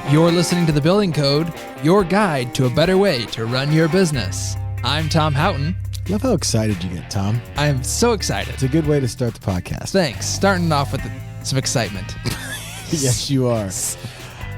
You're listening to The Building Code, your guide to a better way to run your business. I'm Tom Houghton. Love how excited you get, Tom. I am so excited. It's a good way to start the podcast. Thanks. Starting off with some excitement. Yes, you are.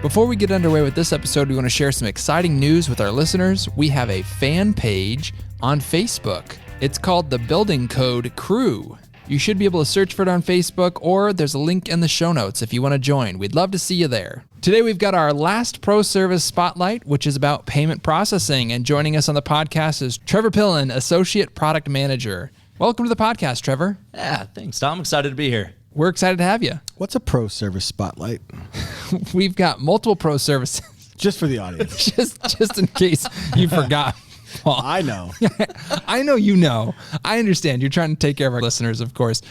Before we get underway with this episode, we want to share some exciting news with our listeners. We have a fan page on Facebook. It's called The Building Code Crew. You should be able to search for it on Facebook, or there's a link in the show notes if you want to join. We'd love to see you there. Today, we've got our last pro service spotlight, which is about payment processing. And joining us on the podcast is Trevor Pillen, Associate Product Manager. Welcome to the podcast, Trevor. Yeah, thanks, Tom. I'm excited to be here. We're excited to have you. What's a pro service spotlight? We've got multiple pro services. Just for the audience. just in case you forgot. Well, I know. I know you know. I understand. You're trying to take care of our listeners, of course.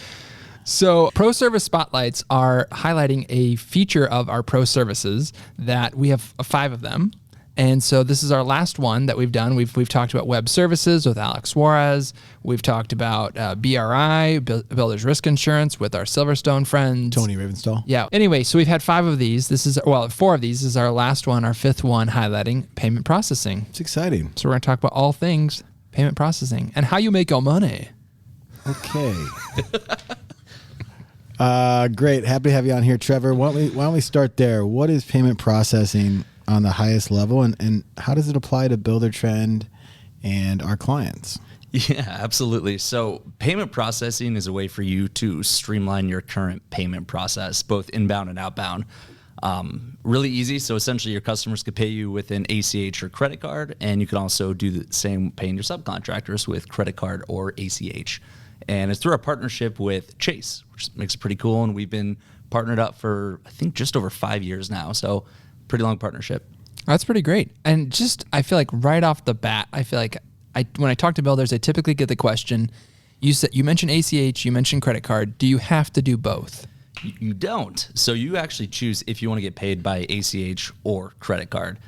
So pro service spotlights are highlighting a feature of our pro services that we have 5 of them. And so this is our last one that we've done. We've talked about web services with Alex Juarez. We've talked about BRI, Builders Risk Insurance, with our Silverstone friends. Tony Ravenstall. Yeah. Anyway, so we've had 5 of these. 4 of these. This is our last one, our 5th one, highlighting payment processing. It's exciting. So we're going to talk about all things payment processing and how you make your money. Okay. Great. Happy to have you on here, Trevor. Why don't we start there? What is payment processing on the highest level, and how does it apply to Buildertrend and our clients? Yeah, absolutely. So payment processing is a way for you to streamline your current payment process, both inbound and outbound. Really easy. So essentially your customers could pay you with an ACH or credit card, and you can also do the same paying your subcontractors with credit card or ACH. And it's through our partnership with Chase, which makes it pretty cool. And we've been partnered up for, I think, just over 5 years now. So pretty long partnership. That's pretty great. And I feel like right off the bat, when I talk to builders, I typically get the question, you mentioned ACH, you mentioned credit card. Do you have to do both? You don't. So you actually choose if you want to get paid by ACH or credit card.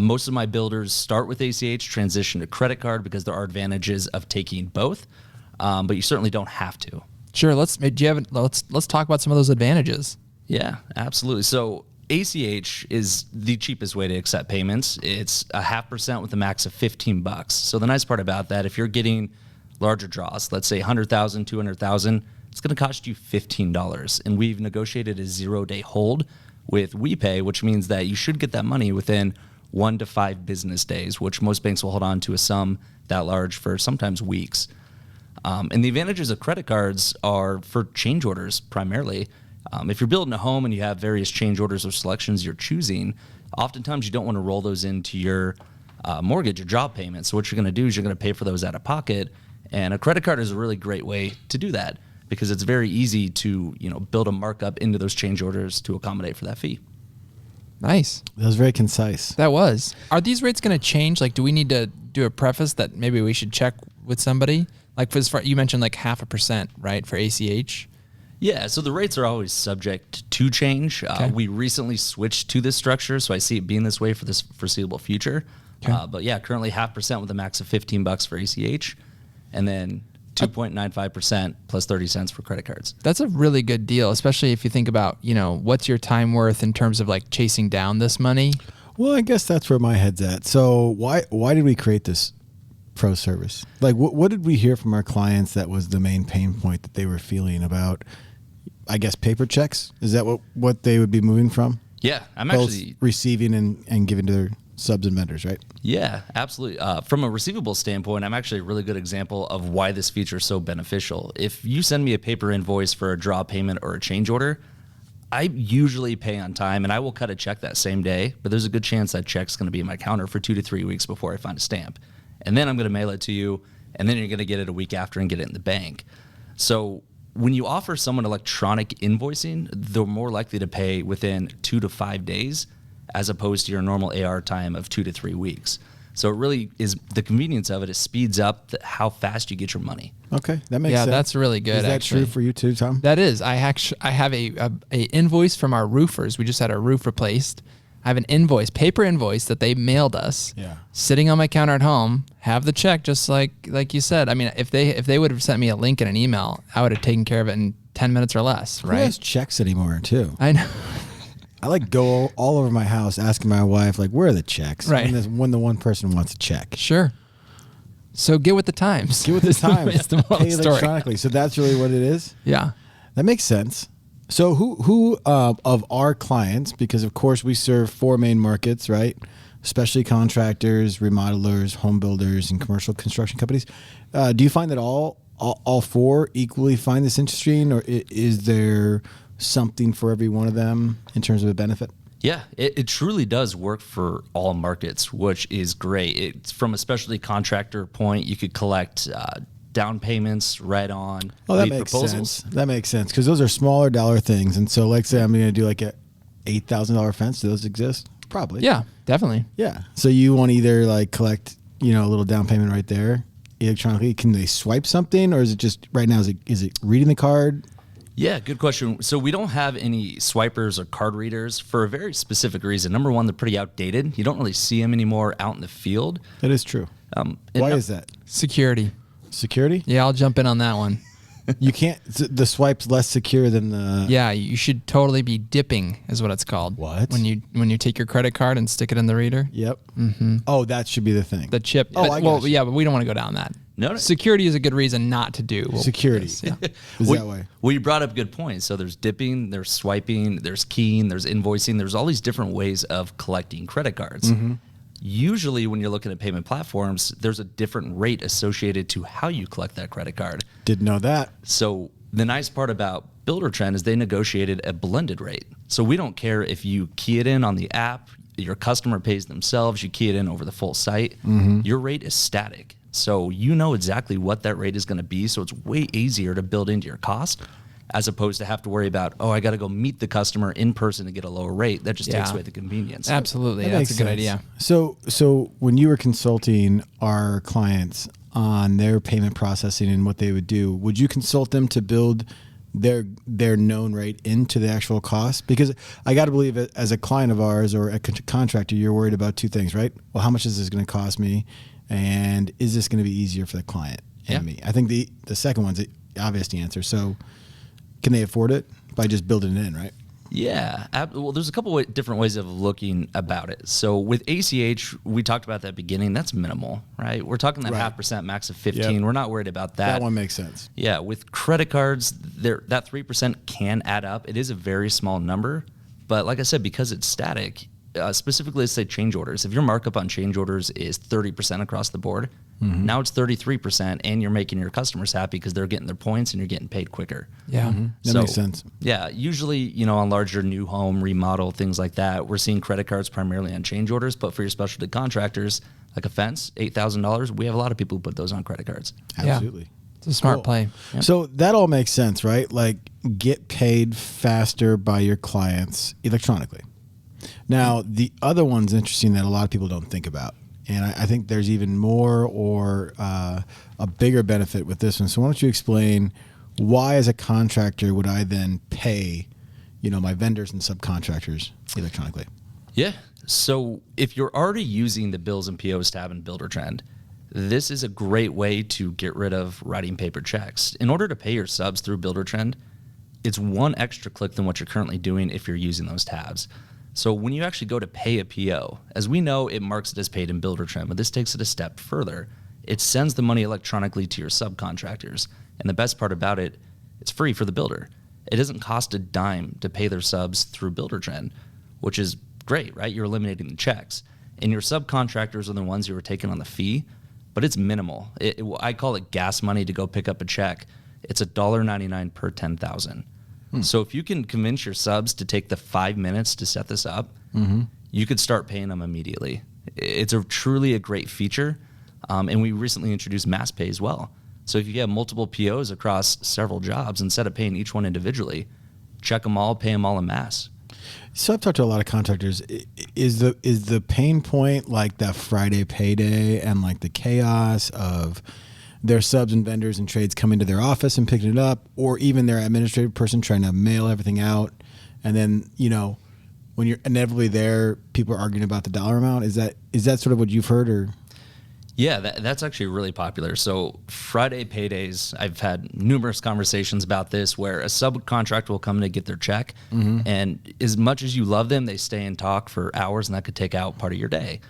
Most of my builders start with ACH, transition to credit card because there are advantages of taking both, but you certainly don't have to. Sure. Let's talk about some of those advantages. Yeah, absolutely. So ACH is the cheapest way to accept payments. It's 0.5% with a max of $15. So the nice part about that, if you're getting larger draws, let's say 100,000, 200,000, it's going to cost you $15. And we've negotiated a 0-day hold with WePay, which means that you should get that money within 1 to 5 business days, which most banks will hold on to a sum that large for sometimes weeks. And the advantages of credit cards are for change orders primarily. If you're building a home and you have various change orders or selections you're choosing, oftentimes you don't want to roll those into your mortgage or job payment. So what you're going to do is you're going to pay for those out of pocket. And a credit card is a really great way to do that because it's very easy to build a markup into those change orders to accommodate for that fee. Nice. That was very concise. That was. Are these rates going to change? Like, do we need to do a preface that maybe we should check with somebody? Like, you mentioned like 0.5%, right, for ACH? Yeah, so the rates are always subject to change. Okay. We recently switched to this structure, so I see it being this way for this foreseeable future. Okay. But yeah, currently 0.5% with a max of $15 for ACH, and then 2.95% plus 30 cents for credit cards. That's a really good deal, especially if you think about, what's your time worth in terms of like chasing down this money? Well, I guess that's where my head's at. So why did we create this pro service? Like, what did we hear from our clients that was the main pain point that they were feeling about? I guess paper checks? Is that what they would be moving from? Yeah, I'm Both actually receiving and giving to their subs and vendors, right? Yeah, absolutely. From a receivable standpoint, I'm actually a really good example of why this feature is so beneficial. If you send me a paper invoice for a draw payment or a change order, I usually pay on time and I will cut a check that same day, but there's a good chance that check's going to be in my counter for 2 to 3 weeks before I find a stamp. And then I'm going to mail it to you, and then you're going to get it a week after and get it in the bank. So when you offer someone electronic invoicing, they're more likely to pay within 2 to 5 days as opposed to your normal AR time of 2 to 3 weeks. So it really is the convenience of it. It speeds up how fast you get your money. Okay, that makes sense. Yeah, that's really good. Is that actually true for you too, Tom? That is. I have a invoice from our roofers. We just had our roof replaced. I have an invoice, paper invoice that they mailed us, sitting on my counter at home. Have the check, just like you said. I mean, if they would have sent me a link in an email, I would have taken care of it in 10 minutes or less. Who right? has checks anymore too? I know. like go all over my house asking my wife, like, where are the checks? Right. When the one person wants a check. Sure. So get with the times. Get with the times. It's the moral Pay story. electronically. So that's really what it is? Yeah. That makes sense. So who of our clients, because of course we serve 4 main markets, right? Especially contractors, remodelers, home builders, and commercial construction companies. Do you find that all 4 equally find this interesting, or is there something for every one of them in terms of a benefit? Yeah, it truly does work for all markets, which is great. It's from a specialty contractor point, you could collect down payments right on. Oh, that lead makes proposals. sense. That makes sense because those are smaller dollar things. And so, like, say I'm going to do like a $8,000 fence. Do those exist? Probably. Yeah, definitely. Yeah. So you want to either like collect, a little down payment right there electronically. Can they swipe something, or is it just right now? Is it reading the card? Yeah, good question. So we don't have any swipers or card readers for a very specific reason. Number one, they're pretty outdated. You don't really see them anymore out in the field. That is true. Why is that? Security. Security? Yeah, I'll jump in on that one. You can't. The swipe's less secure than the. Yeah, you should totally be dipping, is what it's called. What? When you take your credit card and stick it in the reader? Yep. Mm-hmm. Oh, that should be the thing. The chip. Oh, I got you. Yeah, but we don't want to go down that. No. Security is a good reason not to do. Security. Yes, yeah. Is that way? Well, you brought up good points. So there's dipping, there's swiping, there's keying, there's invoicing. There's all these different ways of collecting credit cards. Mm-hmm. Usually when you're looking at payment platforms, there's a different rate associated to how you collect that credit card. Didn't know that. So the nice part about Buildertrend is they negotiated a blended rate. So we don't care if you key it in on the app, your customer pays themselves, you key it in over the full site. Mm-hmm. Your rate is static. So you know exactly what that rate is going to be. So it's way easier to build into your cost as opposed to have to worry about, I got to go meet the customer in person to get a lower rate. That just takes away the convenience. Absolutely. That That's makes a good sense. idea. So when you were consulting our clients on their payment processing and what they would do, would you consult them to build their known rate into the actual cost? Because I got to believe it, as a client of ours or a contractor, you're worried about 2 things, right? Well, how much is this going to cost me? And is this going to be easier for the client and me? I think the second one's the obvious answer. So can they afford it by just building it in, right? Yeah. Well, there's a couple different ways of looking about it. So with ACH, we talked about that beginning. That's minimal, right? We're talking that 0.5% max of 15. Yep. We're not worried about that. That one makes sense. Yeah. With credit cards, that 3% can add up. It is a very small number. But like I said, because it's static, specifically, let's say change orders. If your markup on change orders is 30% across the board, now it's 33%, and you're making your customers happy because they're getting their points and you're getting paid quicker. Yeah. That makes sense. Yeah, usually, on larger new home remodel, things like that, we're seeing credit cards primarily on change orders. But for your specialty contractors, like a fence, $8,000, we have a lot of people who put those on credit cards. Absolutely. Yeah. It's a smart play. Yep. So that all makes sense, right? Like, get paid faster by your clients electronically. Now, the other one's interesting that a lot of people don't think about. And I think there's even more or a bigger benefit with this one. So why don't you explain why, as a contractor, would I then pay, my vendors and subcontractors electronically? Yeah. So if you're already using the Bills and POs tab in Buildertrend, this is a great way to get rid of writing paper checks. In order to pay your subs through Buildertrend, it's one extra click than what you're currently doing if you're using those tabs. So when you actually go to pay a PO, as we know, it marks it as paid in Buildertrend, but this takes it a step further. It sends the money electronically to your subcontractors. And the best part about it, it's free for the builder. It doesn't cost a dime to pay their subs through Buildertrend, which is great, right? You're eliminating the checks. And your subcontractors are the ones who are taking on the fee, but it's minimal. I call it gas money to go pick up a check. It's $1.99 per 10,000. So if you can convince your subs to take the 5 minutes to set this up, you could start paying them immediately. It's truly a great feature. And we recently introduced mass pay as well. So if you have multiple POs across several jobs, instead of paying each one individually, check them all, pay them all en masse. So I've talked to a lot of contractors. Is the pain point like that Friday payday and like the chaos of their subs and vendors and trades coming to their office and picking it up, or even their administrative person trying to mail everything out, and then when you're inevitably there, people are arguing about the dollar amount? Is that sort of what you've heard, or? Yeah, that's actually really popular. So Friday paydays, I've had numerous conversations about this where a subcontractor will come in to get their check. And as much as you love them, they stay and talk for hours, and that could take out part of your day.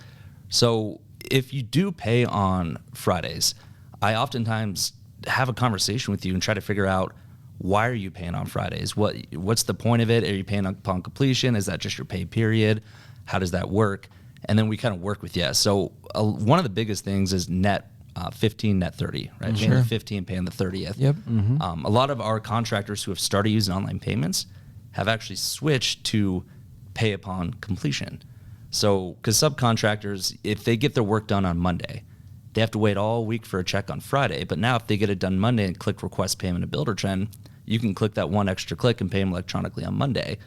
So if you do pay on Fridays, I oftentimes have a conversation with you and try to figure out, why are you paying on Fridays? What's the point of it? Are you paying upon completion? Is that just your pay period? How does that work? And then we kind of work with you. So one of the biggest things is net 15, net 30, right? Paying the 15, paying the 30th. Yep. A lot of our contractors who have started using online payments have actually switched to pay upon completion. So, because subcontractors, if they get their work done on Monday, they have to wait all week for a check on Friday. But now if they get it done Monday and click request payment to Buildertrend, you can click that one extra click and pay them electronically on Monday.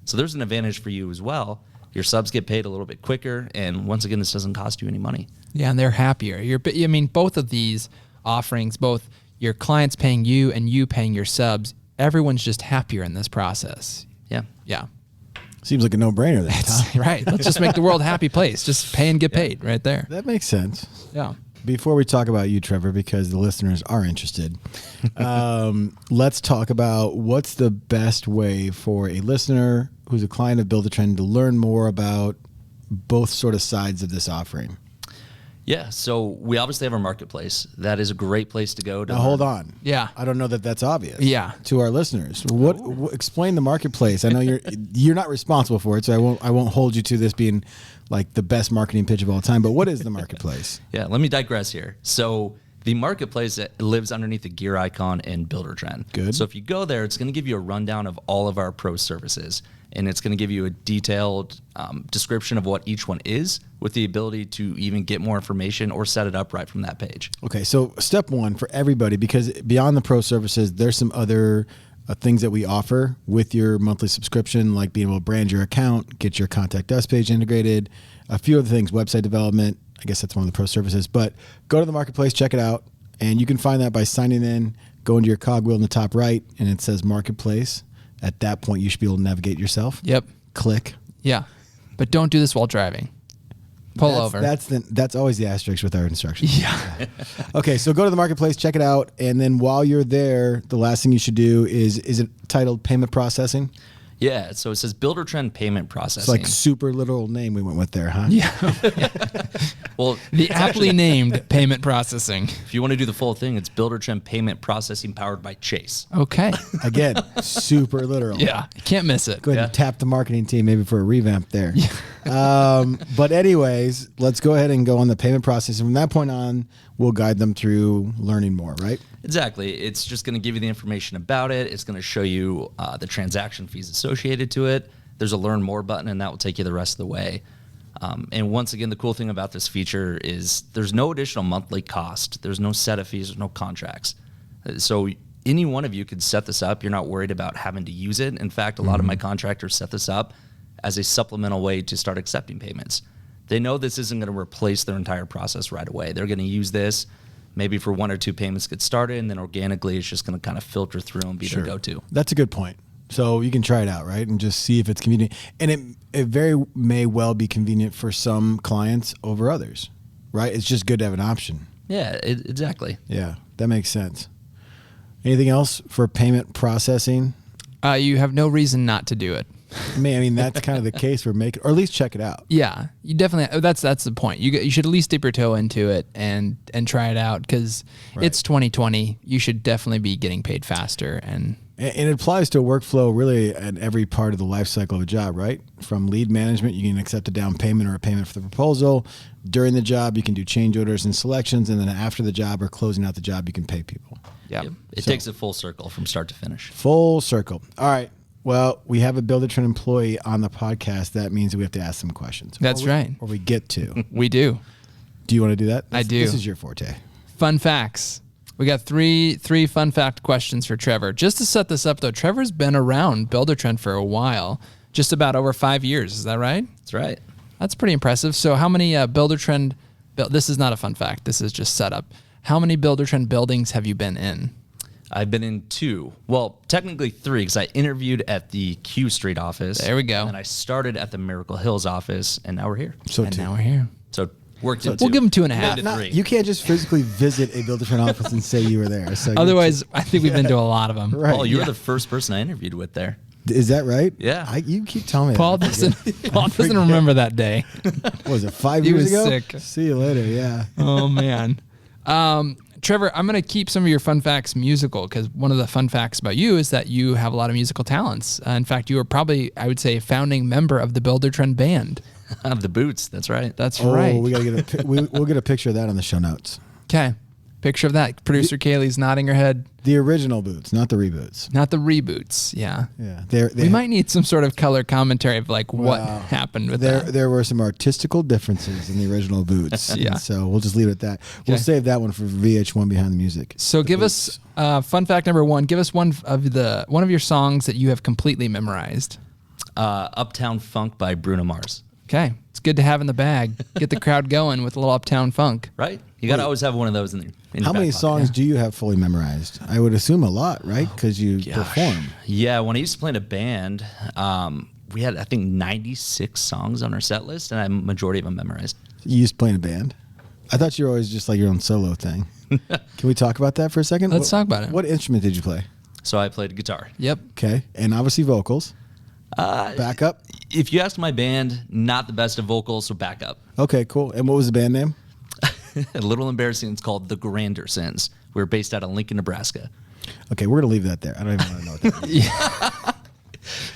So there's an advantage for you as well. Your subs get paid a little bit quicker, and once again, this doesn't cost you any money. Yeah, and they're happier. I mean, both of these offerings, both your clients paying you and you paying your subs, everyone's just happier in this process. Yeah. Yeah. Seems like a no-brainer then, Tom. Right. Let's just make the world a happy place. Just pay and get paid right there. That makes sense. Yeah. Before we talk about you, Trevor, because the listeners are interested, let's talk about what's the best way for a listener who's a client of Buildertrend to learn more about both sort of sides of this offering. Yeah, so we obviously have our marketplace. That is a great place to go. Now, hold on. Yeah. I don't know that that's obvious. Yeah. To our listeners, what explain the marketplace? I know you're not responsible for it, so I won't hold you to this being like the best marketing pitch of all time. But what is the marketplace? Yeah, let me digress here. So the marketplace lives underneath the gear icon in Buildertrend. Good. So if you go there, it's going to give you a rundown of all of our pro services, and it's going to give you a detailed description of what each one is, with the ability to even get more information or set it up right from that page. Okay, so step one for everybody, because beyond the pro services, there's some other things that we offer with your monthly subscription, like being able to brand your account, get your contact us page integrated, a few other things, website development. I guess that's one of the pro services. But go to the marketplace, check it out, and you can find that by signing in, go into your cogwheel in the top right, and it says marketplace. At that point, you should be able to navigate yourself. Yep. Click. Yeah. But don't do this while driving. Pull over. That's always the asterisk with our instructions. Yeah. Okay, so go to the marketplace, check it out, and then while you're there, the last thing you should do is it titled payment processing? Yeah, so it says Buildertrend payment processing. It's like super literal name we went with there, huh? Yeah. Well, The aptly named payment processing. if you want to do the full thing, it's Buildertrend payment processing powered by Chase. Okay. Again, super literal. Yeah. Can't miss it. Go ahead and tap the marketing team maybe for a revamp there. But anyways, let's go ahead and go on the payment process. And from that point on, we'll guide them through learning more, right? Exactly. It's just going to give you the information about it. It's going to show you the transaction fees associated to it. There's a learn more button, and that will take you the rest of the way. And once again, the cool thing about this feature is there's no additional monthly cost. There's no setup fees. There's no contracts. So any one of you could set this up. You're not worried about having to use it. In fact, a lot of my contractors set this up as a supplemental way to start accepting payments. They know this isn't going to replace their entire process right away. They're going to use this maybe for one or two payments get started, and then organically it's just going to kind of filter through and be their go-to. That's a good point. So you can try it out, right? And just see if it's convenient. And it very may well be convenient for some clients over others, right? It's just good to have an option. Yeah, exactly. Yeah, that makes sense. Anything else for payment processing? You have no reason not to do it. I mean, that's kind of the case for making, or at least check it out. Yeah, you definitely. That's the point. You should at least dip your toe into it and try it out, because it's 2020. You should definitely be getting paid faster, and yeah, Yep. It takes it full circle from start to finish. Full circle. All right. Well, we have a Buildertrend employee on the podcast. That means that we have to ask some questions. That's right. Or we get to. we do. Do you want to do that? I do. This is your forte. Fun facts. We got three fun fact questions for Trevor. Just to set this up, though, Trevor's been around Buildertrend for a while, just about over 5 years. Is that right? That's right. That's pretty impressive. So how many Buildertrend, this is not a fun fact, this is just setup. How many Buildertrend buildings have you been in? I've been in 2. Well, technically 3, because I interviewed at the Q Street office. There we go. And I started at the Miracle Hills office, and now we're here. So And two. now we're here. So Worked in We'll give him 2.5. Maybe 3. You can't just physically visit a Buildertrend office and say you were there. So Otherwise, I think we've been to a lot of them. Right. Paul, you were the first person I interviewed with there. Is that right? Yeah. You keep telling me. Paul that. doesn't remember that day. What was it 5 He years was ago? sick. See you later. Yeah. Oh, man. Trevor, I'm going to keep some of your fun facts musical because one of the fun facts about you is that you have a lot of musical talents. In fact, you are probably, I would say, a founding member of the Buildertrend band. Of the Boots, that's right. That's Oh, right. we gotta get we'll get a picture of that on the show notes. Okay. Picture of that. Producer Kaylee's nodding her head. The original Boots, not the reboots. Not the reboots. Yeah. Yeah, We might need some sort of color commentary of like what Wow. happened with There, that. there were some artistical differences in the original Boots. Yeah. And so we'll just leave it at that. We'll Okay. save that one for VH1 Behind the Music. So give us fun fact number 1. Give us one of your songs that you have completely memorized. Uptown Funk by Bruno Mars. Okay. It's good to have in the bag. Get the crowd going with a little Uptown Funk. Right? You got to always have one of those in your How back many pocket. songs do you have fully memorized? I would assume a lot, right? Because you Gosh. perform. Yeah, when I used to play in a band, we had, I think, 96 songs on our set list, and I majority of them memorized. You used to play in a band. I thought you were always just like your own solo thing. Can we talk about that for a second? Let's talk about it. What instrument did you play? So I played guitar. Yep. Okay, and obviously vocals. Backup. If you ask my band, not the best of vocals, so back up. Okay, cool. And what was the band name? A little embarrassing. It's called The Grandersons. We're based out of Lincoln, Nebraska. Okay, we're gonna leave that there. I don't even want to know what that is.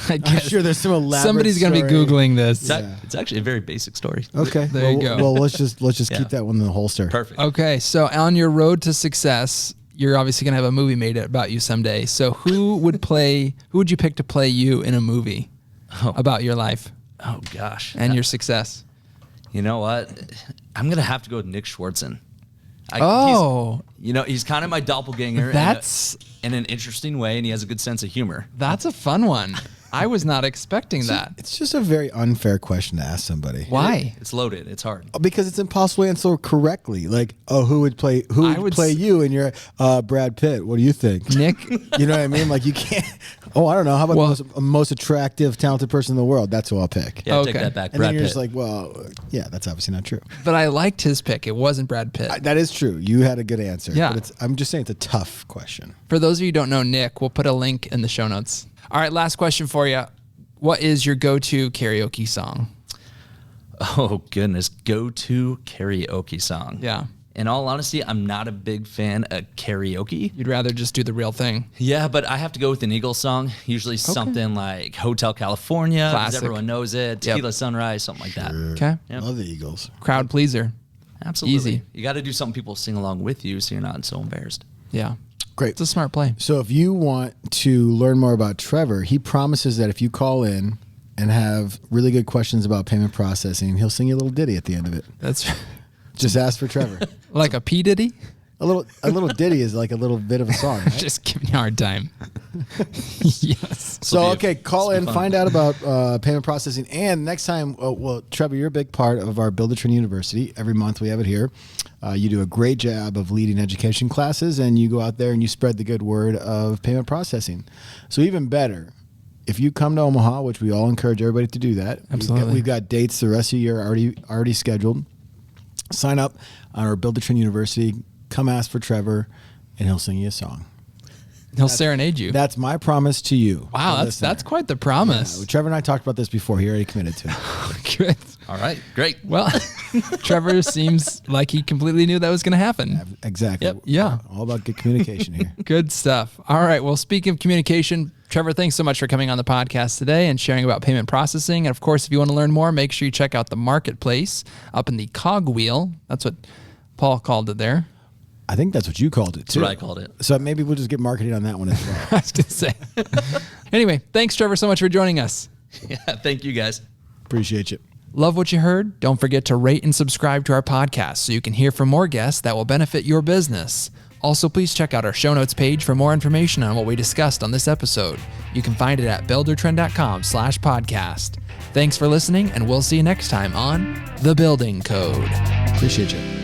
I I'm guess sure there's some elaborate. somebody's going to be story. Googling this. It's actually a very basic story. Okay, There you well, go. Well, let's just Yeah. keep that one in the holster. Perfect. Okay. So on your road to success, you're obviously going to have a movie made about you someday. So who would you pick to play you in a movie about your life Oh, gosh. and your success? You know what? I'm going to have to go with Nick Schwartzen. Oh. He's kind of my doppelganger That's in an interesting way, and he has a good sense of humor. That's a fun one. I was not expecting that. It's just a very unfair question to ask somebody. Why? It's loaded. It's hard. Because it's impossible to answer correctly. Like, who would play you? And you're Brad Pitt. What do you think? Nick, You know what I mean? Like you can't. Oh, I don't know. How about Well- the most attractive, talented person in the world? That's who I'll pick. Yeah, take Okay. that back. And Brad then you're Pitt. just like, well, yeah, that's obviously not true. but I liked his pick. It wasn't Brad Pitt. That is true. You had a good answer. Yeah. But I'm just saying it's a tough question. For those of you who don't know Nick, we'll put a link in the show notes. All right, last question for you. What is your go-to karaoke song? Oh, goodness. Go-to karaoke song. Yeah. In all honesty, I'm not a big fan of karaoke. You'd rather just do the real thing. Yeah, but I have to go with an Eagles song. Usually something like Hotel California, because Classic. everyone knows it. Yep. Tequila Sunrise, something like that. Okay. Yep. Love the Eagles. Crowd pleaser. Absolutely. Easy. You got to do something people sing along with you so you're not so embarrassed. Yeah. Great. It's a smart play. So if you want to learn more about Trevor, he promises that if you call in and have really good questions about payment processing, he'll sing you a little ditty at the end of it. That's Just ask for Trevor. like a P. Diddy. A little ditty is like a little bit of a song. Right? Just giving you a hard time. Yes. So, This'll be okay, call this'll be in, fun. find out about payment processing. And next time, well, Trevor, you're a big part of our Buildertrend University. Every month we have it here. You do a great job of leading education classes, and you go out there and you spread the good word of payment processing. So even better, if you come to Omaha, which we all encourage everybody to do that. Absolutely. We've got dates the rest of the year already scheduled. Sign up on our Buildertrend University. Come ask for Trevor, and he'll sing you a song. He'll serenade you. That's my promise to you. Wow, the that's listener. quite the promise. Trevor and I talked about this before. He already committed to it. Good. All right, great. Well, Trevor seems like he completely knew that was going to happen. Exactly. Yep. Yeah. All about good communication here. Good stuff. All right. Well, speaking of communication, Trevor, thanks so much for coming on the podcast today and sharing about payment processing. And of course, if you want to learn more, make sure you check out the marketplace up in the cogwheel. That's what Paul called it there. I think that's what you called it, too. That's what I called it. So maybe we'll just get marketing on that one as well. I was going to say. Anyway, thanks, Trevor, so much for joining us. Yeah, thank you guys. Appreciate you. Love what you heard? Don't forget to rate and subscribe to our podcast so you can hear from more guests that will benefit your business. Also, please check out our show notes page for more information on what we discussed on this episode. You can find it at buildertrend.com/podcast. Thanks for listening, and we'll see you next time on The Building Code. Appreciate you.